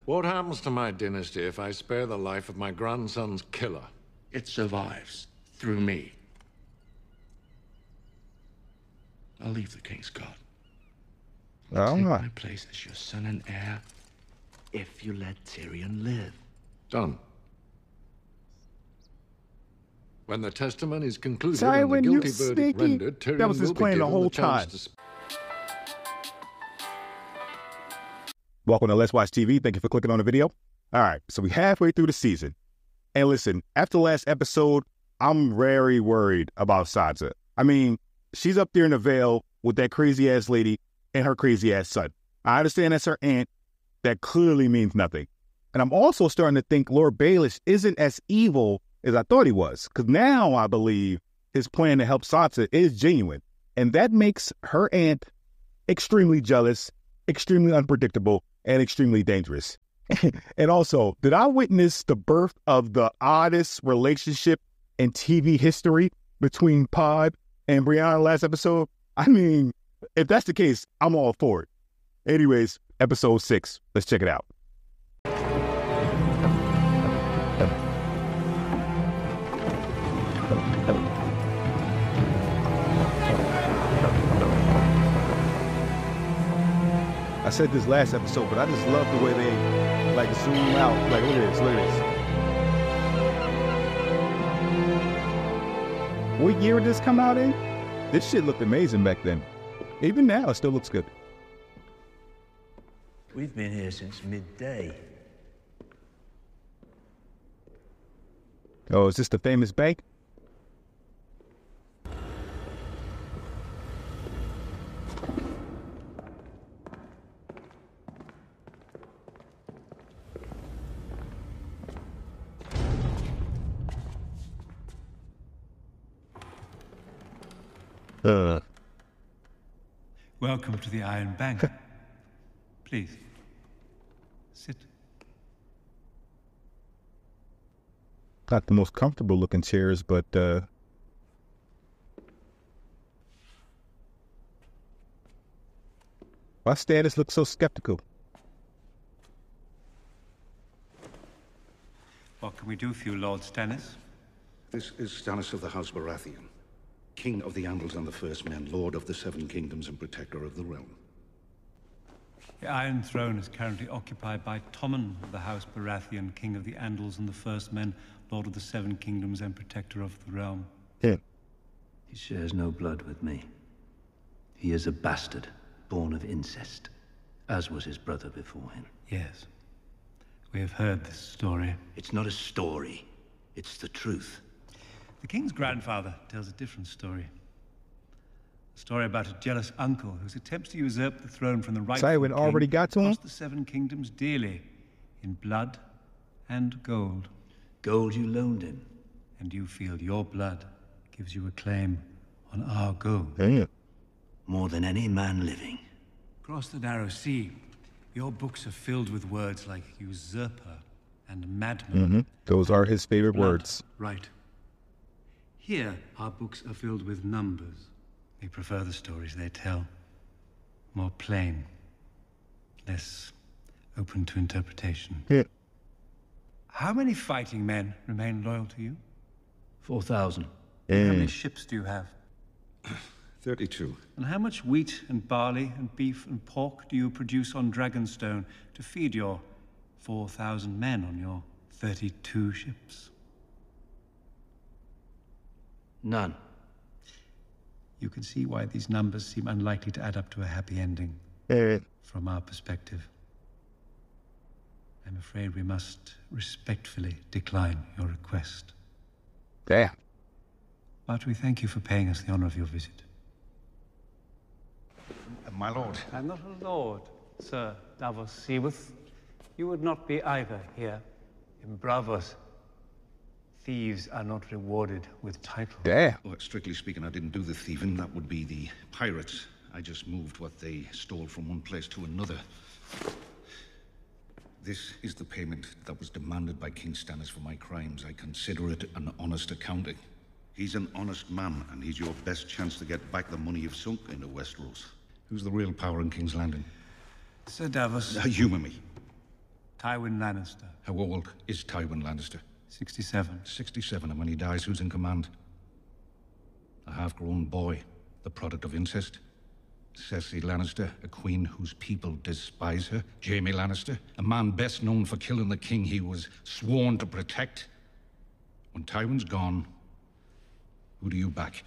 What happens to my dynasty if I spare the life of my grandson's killer? It survives through me. I'll leave the King's Guard. I'll take my place as your son and heir if you let Tyrion live. Done. When the testimony is concluded Tywin, and the guilty you verdict sneaky. rendered, Tyrion That was his will be plan the given whole chance time. to Welcome to Let's Watch TV. Thank you for clicking on the video. All right, so we're halfway through the season. And listen, after the last episode, I'm very worried about Sansa. I mean, she's up there in the Vale with that crazy-ass lady and her crazy-ass son. I understand that's her aunt. That clearly means nothing. And I'm also starting to think Lord Baelish isn't as evil as I thought he was. Because now I believe his plan to help Sansa is genuine. And that makes her aunt extremely jealous, extremely unpredictable, and extremely dangerous. And also, did I witness the birth of the oddest relationship in TV history between Pod and Brienne last episode? I mean, if that's the case, I'm all for it. Anyways, episode 6. Let's check it out. I said this last episode, but I just love the way they like zoom out. Like, look at this, look at this. What year did this come out in? This shit looked amazing back then. Even now, it still looks good. We've been here since midday. Oh, is this the famous bank? Welcome to the Iron Bank. Please, sit. Not the most comfortable looking chairs, but why Stannis looks so skeptical? What can we do for you, Lord Stannis? This is Stannis of the House Baratheon, King of the Andals and the First Men, Lord of the Seven Kingdoms and Protector of the Realm. The Iron Throne is currently occupied by Tommen of the House Baratheon, King of the Andals and the First Men, Lord of the Seven Kingdoms and Protector of the Realm. Yeah. He shares no blood with me. He is a bastard, born of incest, as was his brother before him. Yes. We have heard this story. It's not a story. It's the truth. The king's grandfather tells a different story. A story about a jealous uncle whose attempts to usurp the throne from the rightful Tywin king already got to him? cost the Seven Kingdoms dearly, in blood and gold. Gold you loaned him. And you feel your blood gives you a claim on our gold. Yeah. More than any man living. Across the narrow sea, your books are filled with words like usurper and madman. Those are his favorite Blood, words. right. Here, our books are filled with numbers. We prefer the stories they tell. More plain. Less open to interpretation. Yeah. How many fighting men remain loyal to you? 4,000. How many ships do you have? 32. And how much wheat and barley and beef and pork do you produce on Dragonstone to feed your 4,000 men on your 32 ships? None. You can see why these numbers seem unlikely to add up to a happy ending. From our perspective. I'm afraid we must respectfully decline your request. Damn. But we thank you for paying us the honor of your visit. My lord. I'm not a lord, Sir Davos Seaworth. You would not be either here in Bravos. Thieves are not rewarded with titles. Damn. Well, strictly speaking, I didn't do the thieving. That would be the pirates. I just moved what they stole from one place to another. This is the payment that was demanded by King Stannis for my crimes. I consider it an honest accounting. He's an honest man, and he's your best chance to get back the money you've sunk into Westeros. Who's the real power in King's Landing? Sir Davos. Humor me. Tywin Lannister. How old is Tywin Lannister? 67. 67, and when he dies, who's in command? A half-grown boy, the product of incest. Cersei Lannister, a queen whose people despise her. Jaime Lannister, a man best known for killing the king he was sworn to protect. When Tywin's gone, who do you back?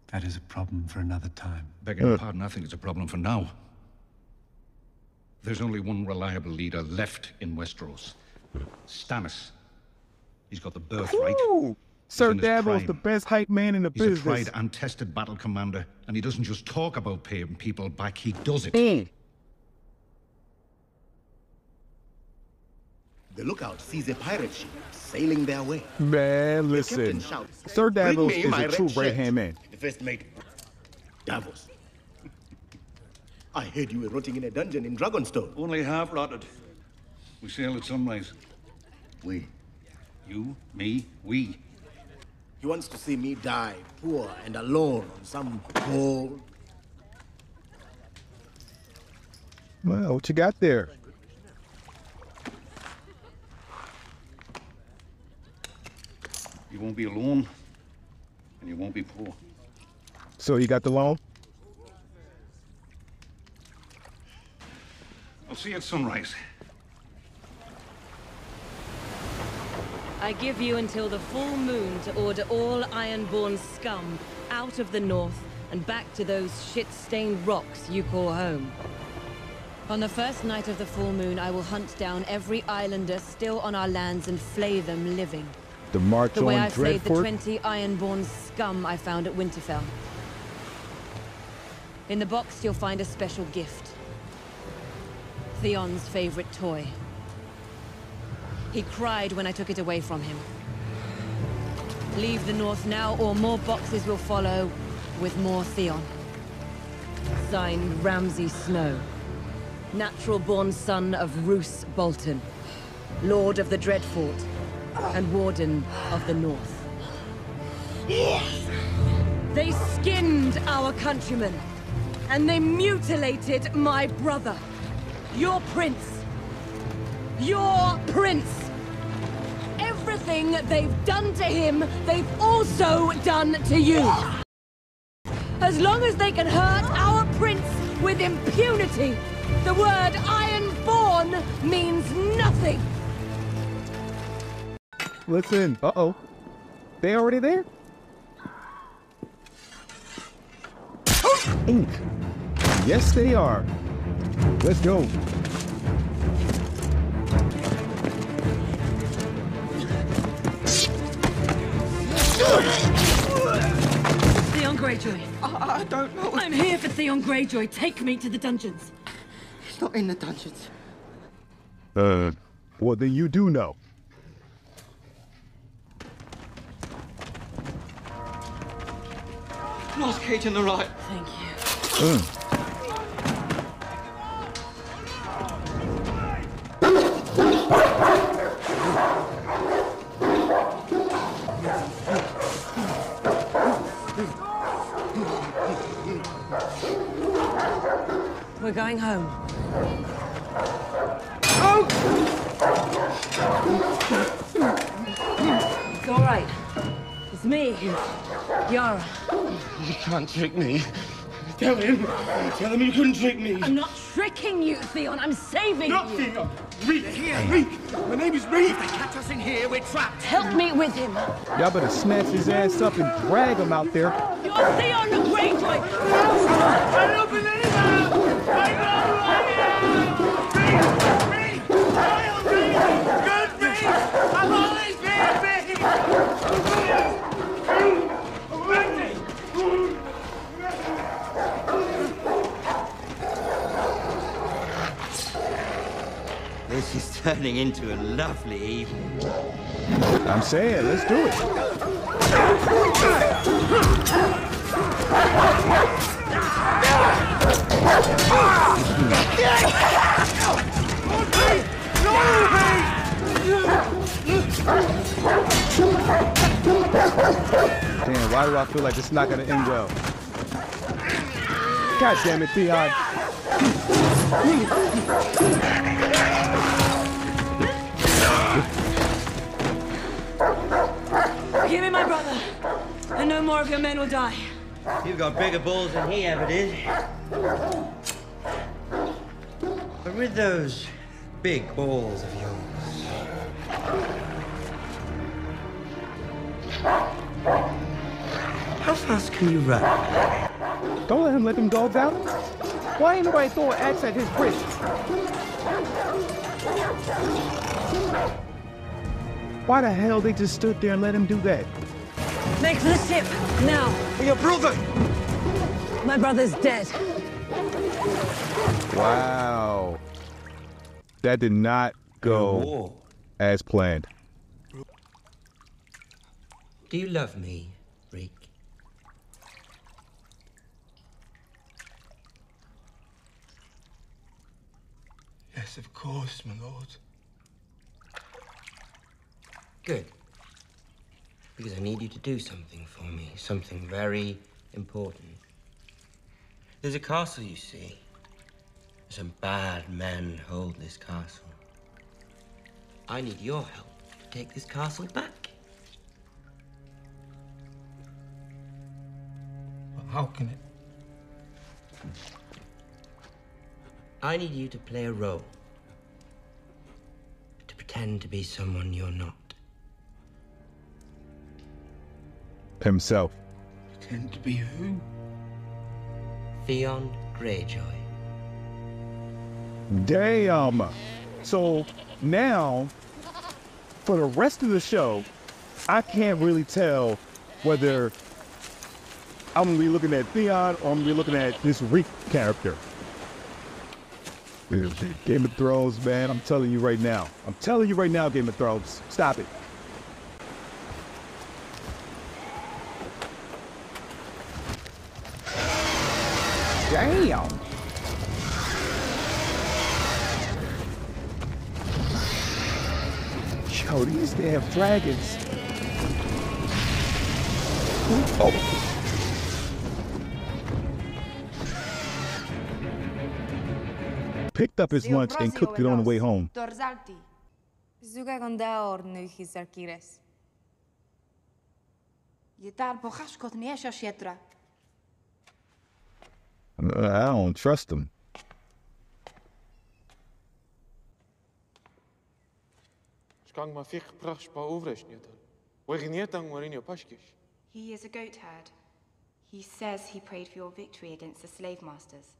That is a problem for another time. Begging your pardon, I think it's a problem for now. There's only one reliable leader left in Westeros. Stannis. He's got the birthright. Ooh, Sir Davos, the best hype man in the business. He's a tried and tested battle commander, and he doesn't just talk about paying people back, he does it. The lookout sees a pirate ship sailing their way. Man, listen. Sir Davos is a true right-hand man. The first mate, Davos. I heard you were rotting in a dungeon in Dragonstone. Only half rotted. We sail at sunrise. We. You, me, we. He wants to see me die, poor and alone on some cold. Well, what you got there? You won't be alone, and you won't be poor. So you got the loan? I'll see you at sunrise. I give you until the full moon to order all Ironborn scum out of the north and back to those shit-stained rocks you call home. On the first night of the full moon, I will hunt down every islander still on our lands and flay them living. The march The way on I flayed the Dreadfort? 20 Ironborn scum I found at Winterfell. In the box, you'll find a special gift. Theon's favorite toy. He cried when I took it away from him. Leave the north now, or more boxes will follow, with more Theon. Signed, Ramsay Snow. Natural-born son of Roose Bolton. Lord of the Dreadfort, and Warden of the North. They skinned our countrymen, and they mutilated my brother. Your prince. Your prince. Everything they've done to him, they've also done to you. As long as they can hurt our prince with impunity, the word Ironborn means nothing. Listen, uh-oh. They already there? Ink. Yes, they are. Let's go. Theon Greyjoy. I don't know. I'm here for Theon Greyjoy. Take me to the dungeons. He's not in the dungeons. Well, then you do know. Last cage on the right. Thank you. We're going home. It's all right. It's me, Yara. You can't trick me. Tell him you couldn't trick me. I'm not tricking you, Theon. I'm saving Not you. Theon. Reek. Reek. My name is Reek. If they catch us in here, we're trapped. Help me with him. Y'all better snatch his ass up and drag him out there. You're Theon Greyjoy. I don't believe it. I know who I am. Reek. Royal Reek. Good Reek. I've always been Reek. This is turning into a lovely evening. I'm saying, let's do it. Damn, why do I feel like it's not gonna end well? God damn it, Theon. some more of your men will die. You've got bigger balls than he ever did. But with those big balls of yours, how fast can you run? Don't let him let them dogs out. Why ain't nobody throw an axe at his wrist? Why the hell they just stood there and let him do that? Make for the ship, now. Your brother! My brother's dead. Wow. That did not go as planned. Do you love me, Reek? Yes, of course, my lord. Good. Because I need you to do something for me. Something very important. There's a castle, you see. Some bad men hold this castle. I need your help to take this castle back. But how can it? I need you to play a role. To pretend to be someone you're not. Himself. Pretend to be who? Theon Greyjoy. Damn. So now, for the rest of the show, I can't really tell whether I'm gonna be looking at Theon or I'm gonna be looking at this Reek character. Game of Thrones, man, I'm telling you right now. I'm telling you right now, Game of Thrones. Stop it. Damn. Yo, these damn dragons. Oh. Picked up his lunch and cooked it on the way home. I don't trust him. He is a goat herd. He says he prayed for your victory against the slave masters.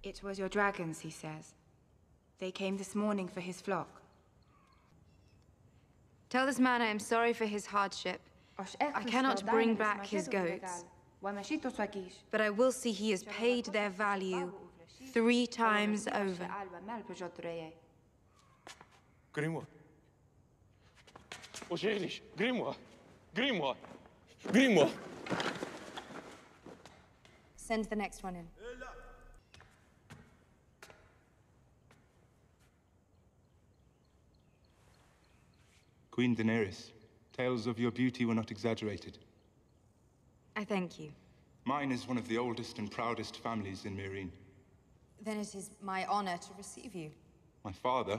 It was your dragons, he says. They came this morning for his flock. Tell this man I am sorry for his hardship. I cannot bring back his goats, but I will see he has paid their value 3 times over. Grimoire. Ojeris, Grimoire. Grimoire. Grimoire. Send the next one in. Queen Daenerys, tales of your beauty were not exaggerated. I thank you. Mine is one of the oldest and proudest families in Meereen. Then it is my honor to receive you. My father,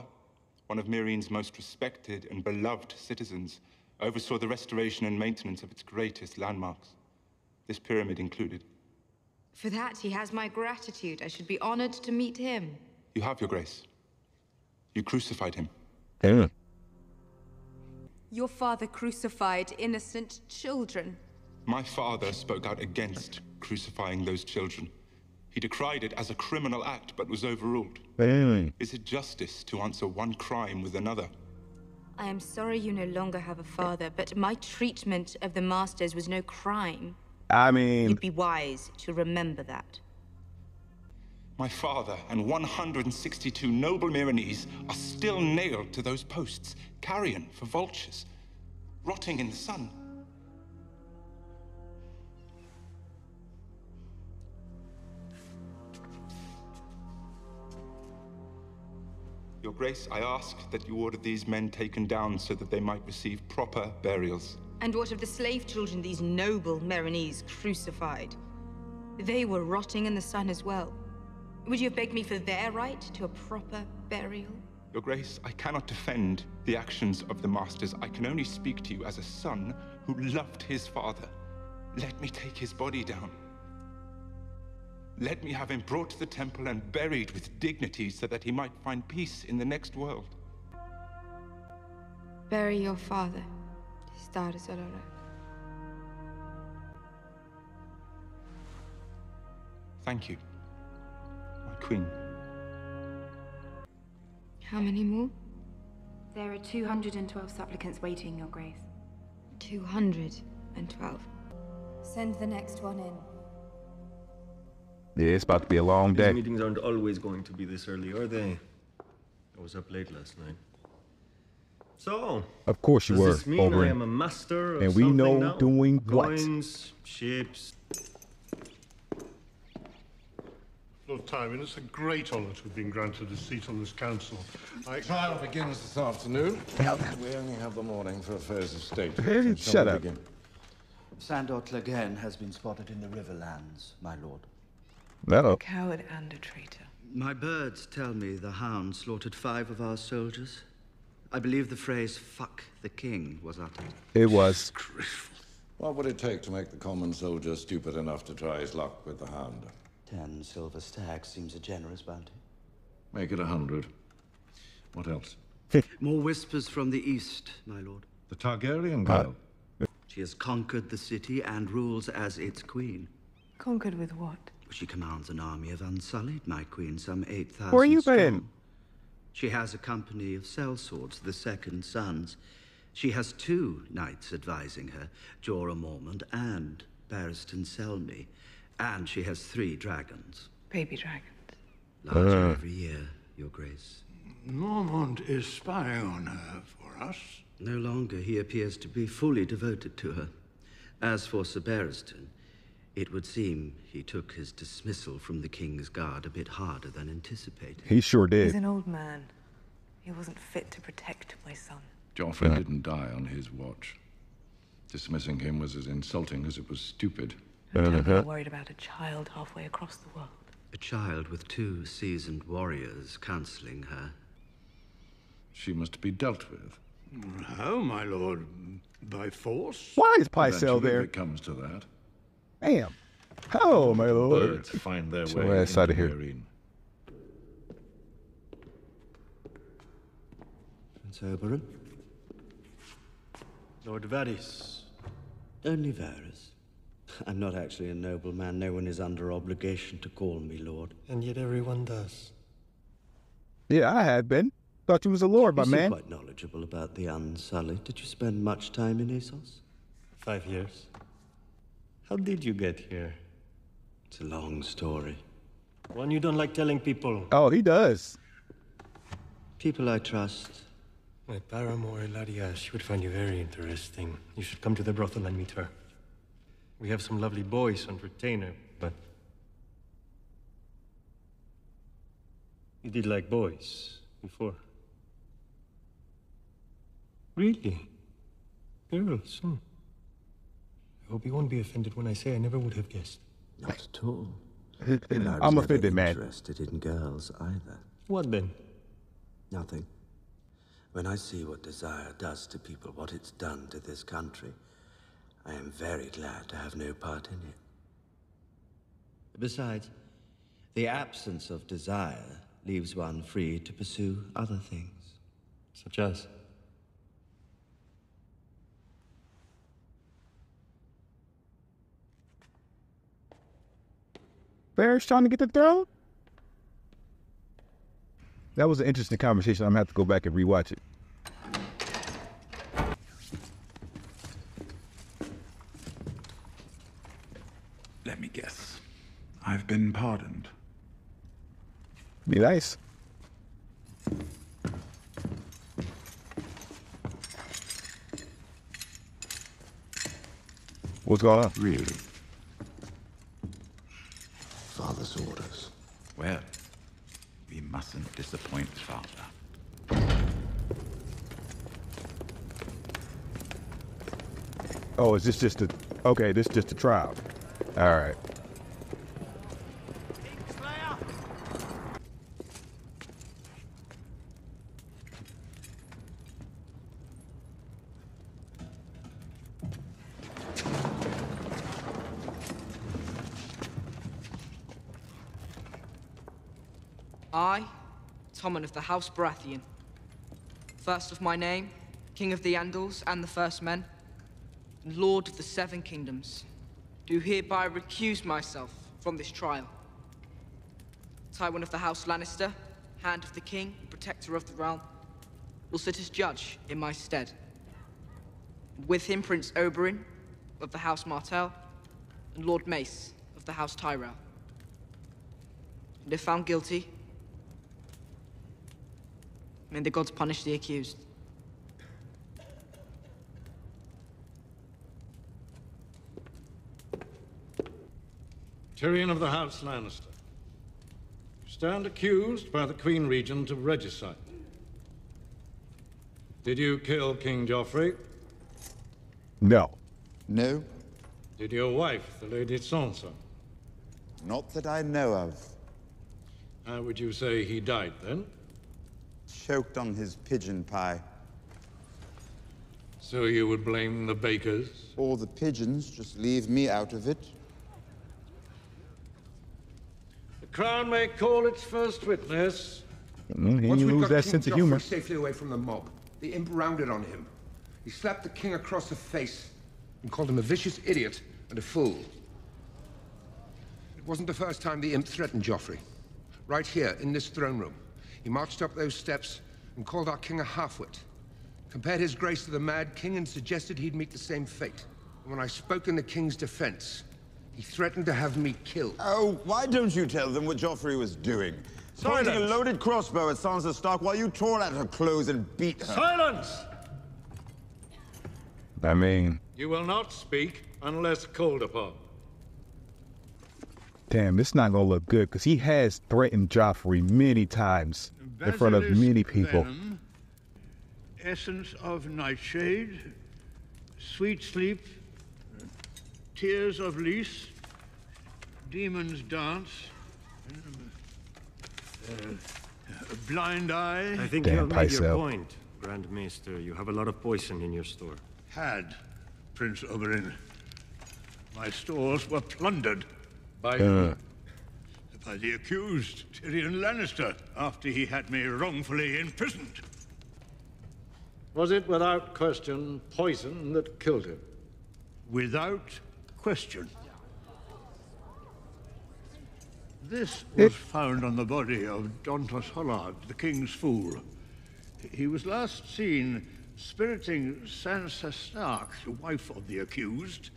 one of Meereen's most respected and beloved citizens, oversaw the restoration and maintenance of its greatest landmarks, this pyramid included. For that, he has my gratitude. I should be honored to meet him. You have, Your Grace. You crucified him. Damn. Your father crucified innocent children. My father spoke out against crucifying those children. He decried it as a criminal act, but was overruled. Damn. Is it justice to answer one crime with another? I am sorry you no longer have a father, but my treatment of the Masters was no crime. I mean... You'd be wise to remember that. My father and 162 noble Meereenese are still nailed to those posts, carrion for vultures, rotting in the sun. Your Grace, I ask that you order these men taken down so that they might receive proper burials. And what of the slave children these noble Meereenese crucified? They were rotting in the sun as well. Would you have begged me for their right to a proper burial? Your Grace, I cannot defend the actions of the Masters. I can only speak to you as a son who loved his father. Let me take his body down. Let me have him brought to the temple and buried with dignity so that he might find peace in the next world. Bury your father, Star Aurora. Thank you, my queen. How many more? There are 212 supplicants waiting, Your Grace. 212. Send the next one in. Yeah, it's about to be a long day. These meetings aren't always going to be this early, are they? I was up late last night. So, of course you does were, this mean Oberyn. I am a master of And we something know now? doing what? Coins, ships. Lord Tywin, it's a great honor to have been granted a seat on this council. Trial begins this afternoon. We only have the morning for affairs of state. Hey, So shut we up. begin? Sandor Clegane has been spotted in the Riverlands, my lord. Hello. A coward and a traitor. My birds tell me the Hound slaughtered 5 of our soldiers. I believe the phrase, "fuck the king," was uttered. It was. What would it take to make the common soldier stupid enough to try his luck with the Hound? 10 silver stags seems a generous bounty. Make it 100. What else? More whispers from the east, my lord. The Targaryen girl. She has conquered the city and rules as its queen. Conquered with what? She commands an army of Unsullied, my queen, some 8,000 Where you strong. been? She has a company of sellswords, the Second Sons. She has 2 knights advising her, Jorah Mormont and Barristan Selmy. And she has 3 dragons. Baby dragons. Larger every year, your grace. Mormont is spying on her for us. No longer. He appears to be fully devoted to her. As for Sir Barristan, it would seem he took his dismissal from the King's Guard a bit harder than anticipated. He sure He's did. an old man. He wasn't fit to protect my son. Joffrey didn't die on his watch. Dismissing him was as insulting as it was stupid. I'm worried about a child halfway across the world. A child with 2 seasoned warriors counseling her. She must be dealt with. How, my lord? By force? Why is Pycelle Eventually, there? if it comes to that. Damn. Oh, my lord. Birds find their Get way your ass out of into here. Meereen. Prince Oberyn? Lord Varys. Only Varys. I'm not actually a nobleman. No one is under obligation to call me lord. And yet everyone does. Yeah, I had been. Thought you was a lord, my You seem man. quite knowledgeable about the Unsullied. Did you spend much time in Essos? 5 years. How did you get here? It's a long story. One you don't like telling people. Oh, he does. People I trust. My paramour, Elaria, she would find you very interesting. You should come to the brothel and meet her. We have some lovely boys on retainer, but... You did like boys before. Really? Girls, I hope you won't be offended when I say I never would have guessed. Not at all. I'm offended, man. Interested in girls either. What then? Nothing. When I see what desire does to people, what it's done to this country, I am very glad to have no part in it. Besides, the absence of desire leaves one free to pursue other things. Such as? Varys trying to get the throne? That was an interesting conversation. I'm gonna have to go back and rewatch it. Let me guess. I've been pardoned. Be nice. What's going on? Really? Father's orders. Well, we mustn't disappoint Father. Oh, is this just a... Okay, this is just a trial. All right. I, Tommen of the House Baratheon, first of my name, King of the Andals and the First Men, and Lord of the Seven Kingdoms, do hereby recuse myself from this trial. Tywin of the House Lannister, Hand of the King, Protector of the Realm, will sit as judge in my stead. With him, Prince Oberyn of the House Martell, and Lord Mace of the House Tyrell. And if found guilty, may the gods punish the accused. Tyrion of the House Lannister. You stand accused by the Queen Regent of regicide. Did you kill King Joffrey? No. No. Did your wife, the Lady Sansa? Not that I know of. How would you say he died, then? Choked on his pigeon pie. So you would blame the bakers? Or the pigeons, just leave me out of it. The Crown may call its first witness. He lose that sense of humor. Safely away from the mob, the imp rounded on him. He slapped the king across the face and called him a vicious idiot and a fool. It wasn't the first time the imp threatened Joffrey. Right here, in this throne room, he marched up those steps and called our king a halfwit. Compared his grace to the Mad King and suggested he'd meet the same fate. And when I spoke in the king's defense, he threatened to have me killed. Oh, why don't you tell them what Joffrey was doing? Pointing a loaded crossbow at Sansa Stark while you tore at her clothes and beat her. Silence! I mean... You will not speak unless called upon. Damn, it's not gonna look good, because he has threatened Joffrey many times in front of many people. Venom, essence of nightshade, sweet sleep, tears of Lys, demon's dance, blind eye. I think you have made your point, Grand Maester. You have a lot of poison in your store. Had, Prince Oberyn. My stores were plundered. By the accused, Tyrion Lannister, after he had me wrongfully imprisoned. Was it without question poison that killed him? Without question. This was found on the body of Dontos Hollard, the king's fool. He was last seen spiriting Sansa Stark, the wife of the accused,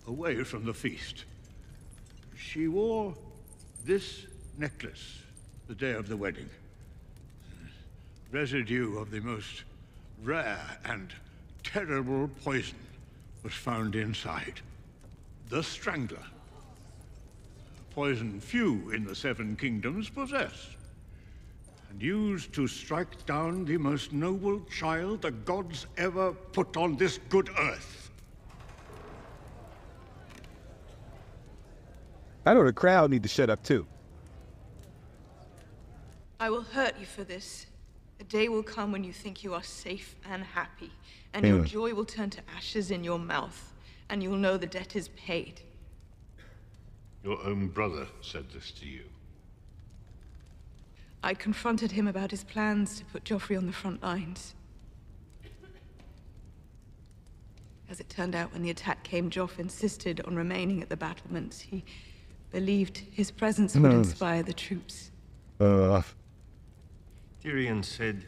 away from the feast. She wore this necklace the day of the wedding. Residue of the most rare and terrible poison was found inside. The Strangler. Poison few in the Seven Kingdoms possess, and used to strike down the most noble child the gods ever put on this good earth. I know the crowd need to shut up too. I will hurt you for this. A day will come when you think you are safe and happy, and your joy will turn to ashes in your mouth, and you will know the debt is paid. Your own brother said this to you. I confronted him about his plans to put Joffrey on the front lines. As it turned out, when the attack came, Joff insisted on remaining at the battlements. He believed his presence would inspire the troops. Tyrion said,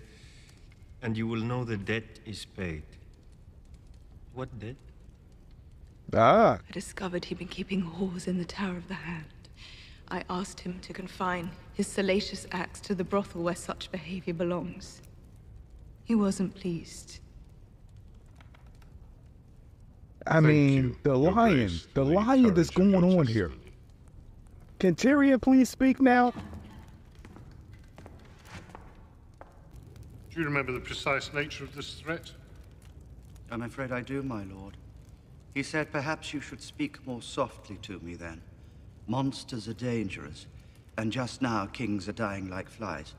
and you will know the debt is paid. What debt? I discovered he'd been keeping whores in the Tower of the Hand. I asked him to confine his salacious acts to the brothel where such behavior belongs. He wasn't pleased. I mean, the lion that's going on here. Can Tyrion please speak now? Do you remember the precise nature of this threat? I'm afraid I do, my lord. He said perhaps you should speak more softly to me then. Monsters are dangerous, and just now kings are dying like flies.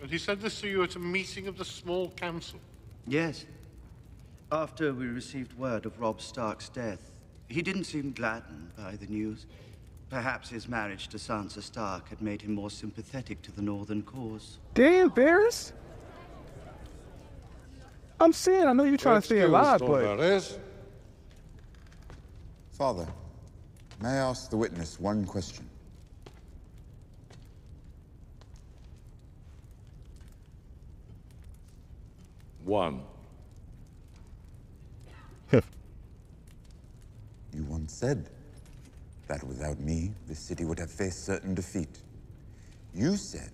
And he said this to you at a meeting of the small council? Yes. After we received word of Robb Stark's death, he didn't seem gladdened by the news. Perhaps his marriage to Sansa Stark had made him more sympathetic to the Northern cause. Damn, Varys. I'm saying, I know you're trying to stay alive, but... Father, may I ask the witness one question? One. You once said that without me, the city would have faced certain defeat. You said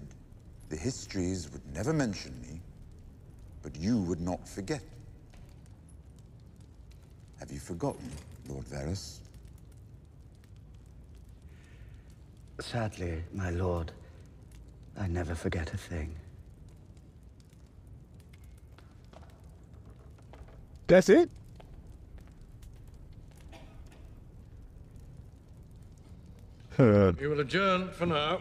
the histories would never mention me, but you would not forget. Have you forgotten, Lord Varys? Sadly, my lord, I never forget a thing. That's it? You will adjourn for now.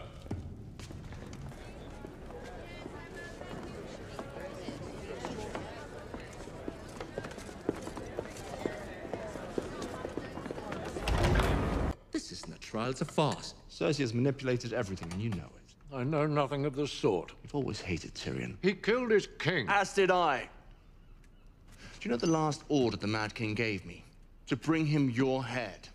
This isn't a trial, it's a farce. Cersei has manipulated everything, and you know it. I know nothing of the sort. You've always hated Tyrion. He killed his king. As did I. Do you know the last order the Mad King gave me? To bring him your head.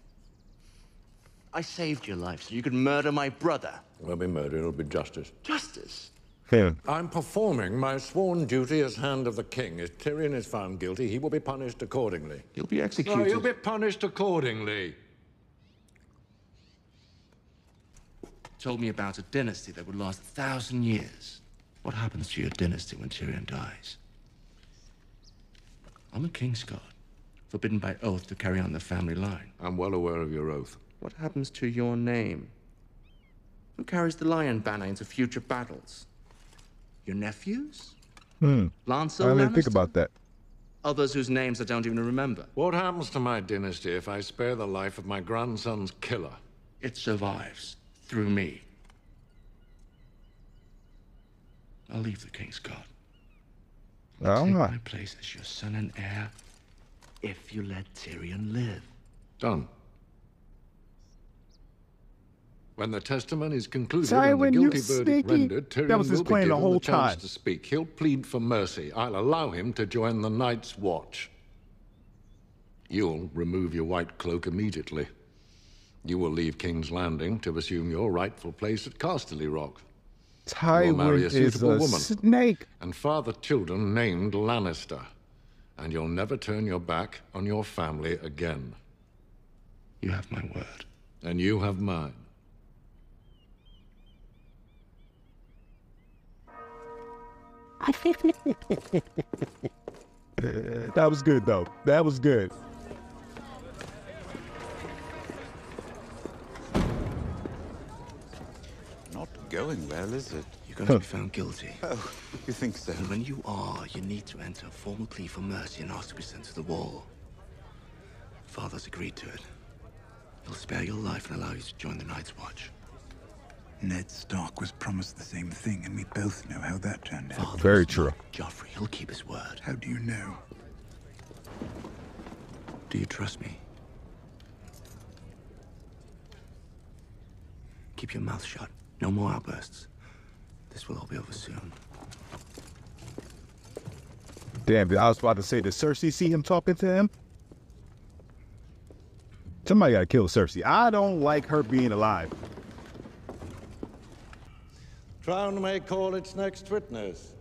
I saved your life so you could murder my brother. It won't be murder, it'll be justice. Justice? I'm performing my sworn duty as Hand of the King. If Tyrion is found guilty, he will be punished accordingly. He'll be executed. No, he'll be punished accordingly. Told me about a dynasty that would last 1,000 years. What happens to your dynasty when Tyrion dies? I'm a Kingsguard, forbidden by oath to carry on the family line. I'm well aware of your oath. What happens to your name? Who carries the Lion Banner into future battles? Your nephews? Lancel I didn't think about that. Others whose names I don't even remember. What happens to my dynasty if I spare the life of my grandson's killer? It survives. Through me. I'll leave the Kingsguard. I'll take my place as your son and heir if you let Tyrion live. Done. When the testimony is concluded Sorry, and the when you guilty verdict sneaky- rendered, Tyrion that was his will be plan the given whole the chance time. to speak. He'll plead for mercy. I'll allow him to join the Night's Watch. You'll remove your white cloak immediately. You will leave King's Landing to assume your rightful place at Casterly Rock. You'll marry Tywin a is suitable a woman snake. and father children named Lannister. And you'll never turn your back on your family again. You have my word. And you have mine. That was good, though. That was good. Not going well, is it? You're going to be found guilty. Oh, you think so? And when you are, you need to enter a formal plea for mercy and ask to be sent to the wall. Father's agreed to it. He'll spare your life and allow you to join the Night's Watch. Ned Stark was promised the same thing, and we both know how that turned out. Father Very is true. not Joffrey, he'll keep his word. How do you know? Do you trust me? Keep your mouth shut. No more outbursts. This will all be over soon. Damn, I was about to say, did Cersei see him talking to him? Somebody gotta kill Cersei. I don't like her being alive. Crown may call its next witness.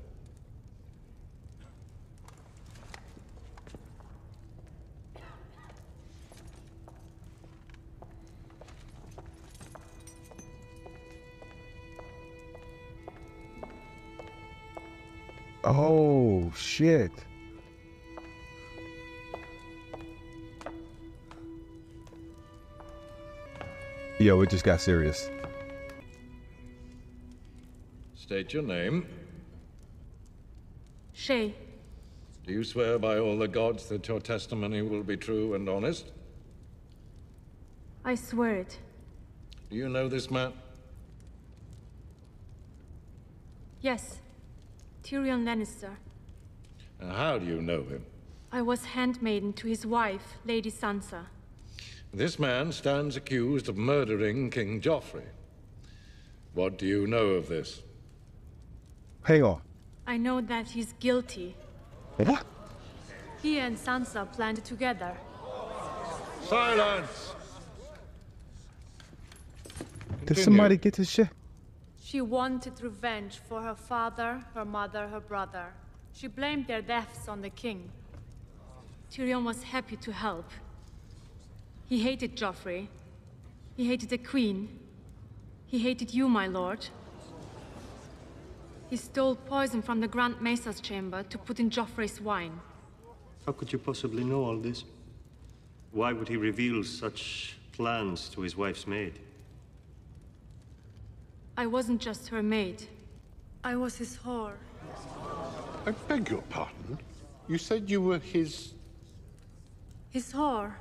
Oh, shit. Yo, it just got serious. State your name. Shay. Do you swear by all the gods that your testimony will be true and honest? I swear it. Do you know this man? Yes. Tyrion Lannister. How do you know him? I was handmaiden to his wife, Lady Sansa. This man stands accused of murdering King Joffrey. What do you know of this? Hang on. I know that he's guilty. What? He and Sansa planned together. Silence! Did somebody get this shit? She wanted revenge for her father, her mother, her brother. She blamed their deaths on the king. Tyrion was happy to help. He hated Joffrey. He hated the queen. He hated you, my lord. He stole poison from the Grand Mesa's chamber to put in Joffrey's wine. How could you possibly know all this? Why would he reveal such plans to his wife's maid? I wasn't just her maid. I was his whore. I beg your pardon? You said you were his... His whore.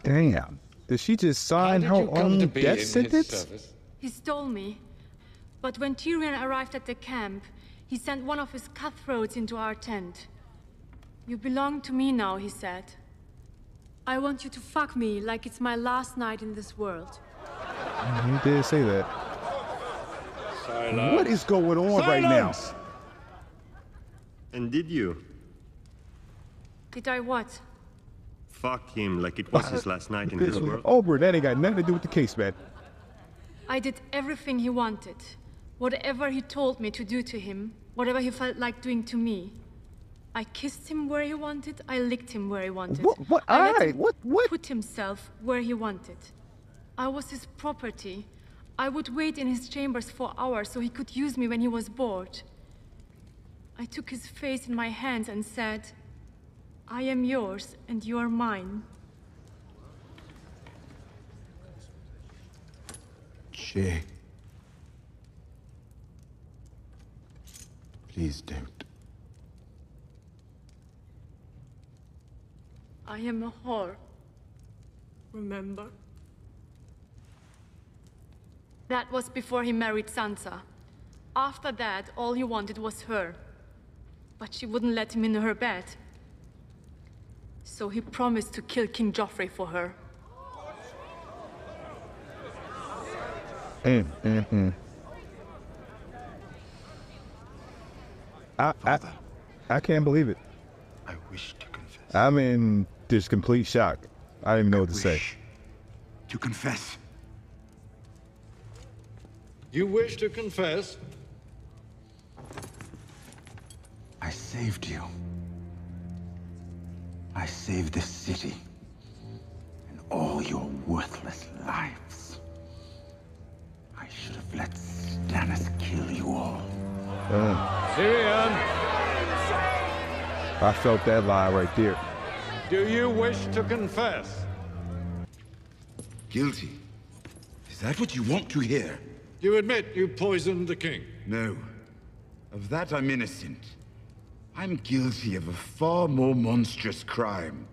Damn. Did she just sign her own death sentence? He stole me. But when Tyrion arrived at the camp, he sent one of his cutthroats into our tent. You belong to me now, he said. I want you to fuck me like it's my last night in this world. He did say that. Silence. What is going on right now? And did you? Did I what? Fuck him like it was his last night in this world. Over, that ain't got nothing to do with the case, man. I did everything he wanted. Whatever he told me to do to him, whatever he felt like doing to me. I kissed him where he wanted, I licked him where he wanted. What? I let him What? put himself where he wanted. I was his property. I would wait in his chambers for hours so he could use me when he was bored. I took his face in my hands and said, I am yours and you are mine. Shay. Please don't. I am a whore. Remember? That was before he married Sansa. After that, all he wanted was her. But she wouldn't let him in her bed. So he promised to kill King Joffrey for her. I can't believe it. I wish to confess. I'm in just complete shock. I don't even know what to say. To confess. You wish to confess? I saved you. I saved this city. And all your worthless lives. I should have let Stannis kill you all. Tyrion! I felt that lie right there. Do you wish to confess? Guilty. Is that what you want to hear? You admit you poisoned the king? No. Of that I'm innocent. I'm guilty of a far more monstrous crime.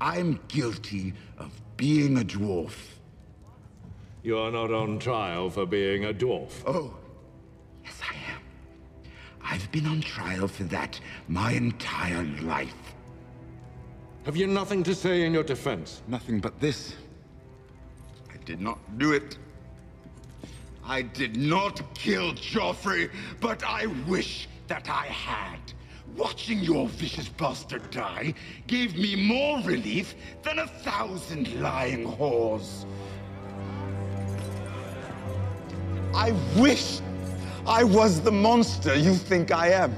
I'm guilty of being a dwarf. You're not on trial for being a dwarf. Oh, yes I am. I've been on trial for that my entire life. Have you nothing to say in your defense? Nothing but this. I did not do it. I did not kill Joffrey, but I wish that I had. Watching your vicious bastard die gave me more relief than 1,000 lying whores. I wish I was the monster you think I am.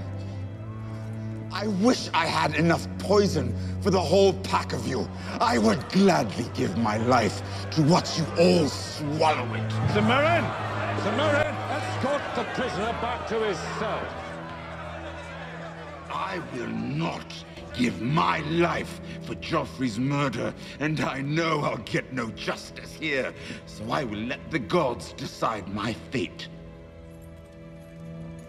I wish I had enough poison for the whole pack of you. I would gladly give my life to watch you all swallow it. Sir Meryn! Sir Meryn! Escort the prisoner back to his cell. I will not give my life for Joffrey's murder, and I know I'll get no justice here, so I will let the gods decide my fate.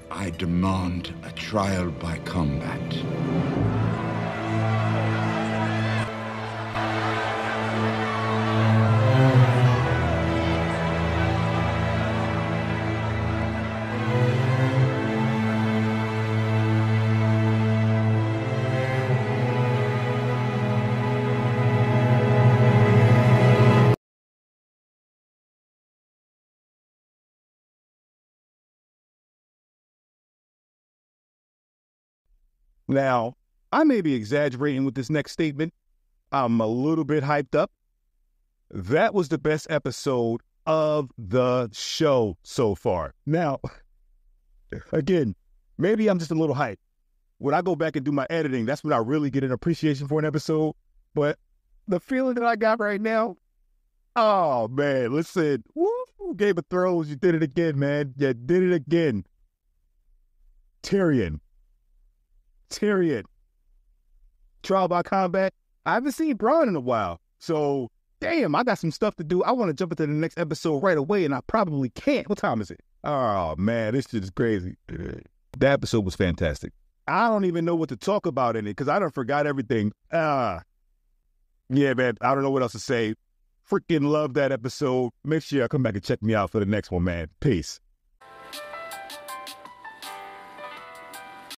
I demand a trial by combat. Now, I may be exaggerating with this next statement. I'm a little bit hyped up. That was the best episode of the show so far. Now, again, maybe I'm just a little hyped. When I go back and do my editing, that's when I really get an appreciation for an episode. But the feeling that I got right now, oh, man, listen. Woo, Game of Thrones, you did it again, man. You did it again. Tyrion. Trial by combat. I haven't seen Bronn in a while. So, damn, I got some stuff to do. I want to jump into the next episode right away, and I probably can't. What time is it? Oh, man, this shit is crazy. That episode was fantastic. I don't even know what to talk about in it because I done forgot everything. Yeah, man, I don't know what else to say. Freaking love that episode. Make sure y'all come back and check me out for the next one, man. Peace.